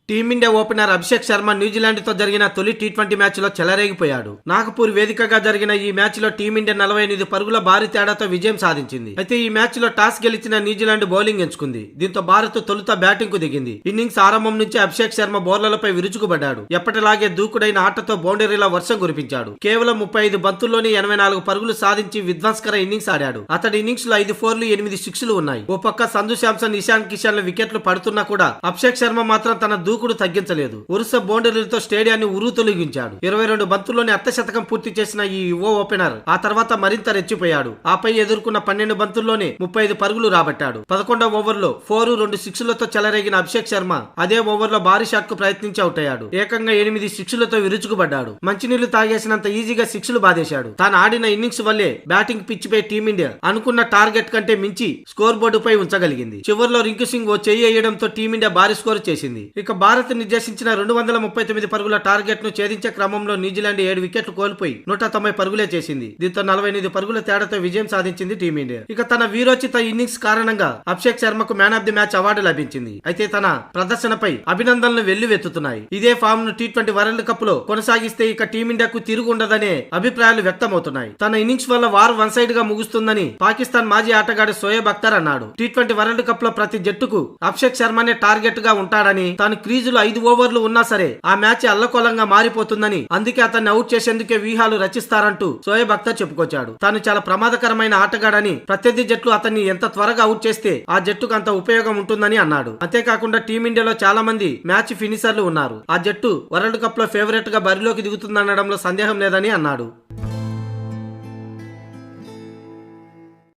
Team India opener Abhishek Sharma New Zealand తో జరిగిన తొలి టీ20 మ్యాచ్ లో చెలరేగిపోయాడు. నాగపూర్ వేదికగా జరిగిన ఈ మ్యాచ్ లో టీమిండియా 48 పరుగుల భారీ తేడాతో విజయం సాధించింది. అయితే ఈ మ్యాచ్ లో టాస్ గెలిచిన న్యూజిలాండ్ బౌలింగ్ ఎంచుకుంది. దీంతో భారత్ తొలుత బ్యాటింగ్ కు దిగింది. ఇన్నింగ్స్ ఆరంభం నుంచి అభిషేక్ శర్మ బౌలర్లపై విరుచుకుపడ్డాడు. ఎప్పటిలాగే దూకుడైన ఆటతో బౌండరీల వర్షం కురిపించాడు. కేవలం 35 బంతుల్లోనే 84 పరుగులు సాధించి విధ్వంసకర ఇన్నింగ్స్ ఆడాడు. అతడి ఇన్నింగ్స్ లో 5 4లు 8 6లు ఉన్నాయి. ఓ పక్క సంజు శాంసన్, ఇషాన్ కిషన్ వికెట్లు పడుతున్నా కూడా అభిషేక్ శర్మ మాత్రం తన దూకుడు తగ్గించలేదు. వరుస బౌండరీలతో స్టేడియాన్ని ఉర్రూతొలగించాడు. 22 బంతుల్లోనే అర్ధశతకం పూర్తి చేసిన ఈ యువ ఓపెనర్ ఆ తర్వాత మరింత రెచ్చిపోయాడు. ఆపై ఎదుర్కొన్న 12 బంతుల్లోనే 35 పరుగులు రాబట్టాడు. 11వ ఓవర్లో 4 2 6లతో చెలరేగిన అభిషేక్ శర్మ అదే ఓవర్లో భారీ షాట్ కు ప్రయత్నించి అవుట్ అయ్యాడు. ఏకంగా 8 6లతో విరుచుకుపడ్డాడు. మంచినీళ్లు తాగేసినంత ఈజీగా 6లు బాధేశాడు. తాను ఆడిన ఇన్నింగ్స్ వల్లే బ్యాటింగ్ పిచ్ పై టీమిండియా అనుకున్న టార్గెట్ కంటే మించి స్కోర్ బోర్డుపై ఉంచగలిగింది. చివర్లో రింకు సింగ్ ఓ చెయ్యి వేయడంతో టీమిండియా భారీ స్కోర్ చేసింది. ఇక భారత్ నిర్దేశించిన 239 పరుగుల టార్గెట్ ను ఛేదించే క్రమంలో న్యూజిలాండ్ 7 వికెట్లు కోల్పోయి 190 పరుగులే చేసింది. దీంతో 48 పరుగుల తేడాతో విజయం సాధించింది టీమిండియా. ఇక తన వీరోచిత ఇన్నింగ్స్ కారణంగా అభిషేక్ శర్మకు man of the match award లభించింది. అయితే తన ప్రదర్శనపై అభినందనలు వెల్లువెత్తుతున్నాయి. ఇదే ఫామ్ ను టీ20 వరల్డ్ కప్ లో కొనసాగిస్తే ఇక టీమిండియాకు తిరుగు ఉండదనే అభిప్రాయాలు వ్యక్తమవుతున్నాయి. తన ఇన్నింగ్స్ వల్ల వార్ వన్ సైడ్ గా ముగుస్తుందని పాకిస్తాన్ మాజీ ఆటగాడు షోయబ్ అఖ్తర్ అన్నాడు. టీ20 వరల్డ్ కప్ లో ప్రతి జట్టుకు అభిషేక్ శర్మనే టార్గెట్ గా ఉంటాడని, తాను క్రీజులో 5 ఓవర్లు ఉన్నా సరే ఆ మ్యాచ్ అల్లకొలంగా మారిపోతుందని, అందుకే అతన్ని అవుట్ చేసేందుకే వ్యూహాలు రచిస్తారంటూ షోయబ్ అఖ్తర్ చెప్పుకొచ్చాడు. తాను చాలా ప్రమాదకరమైన ఆటగాడని, ప్రత్యర్థి జట్లు అతన్ని ఎంత త్వరగా అవుట్ చేస్తే ఆ జట్టుకు అంత ఉపయోగం ఉంటుందని అన్నాడు. అంతేకాకుండా టీమిండియాలో చాలా మంది మ్యాచ్ ఫినిషర్లు ఉన్నారు. ఆ జట్టు వరల్డ్ కప్ లో ఫేవరెట్ గా బరిలోకి దిగుతుందనడంలో సందేహం లేదని అన్నాడు.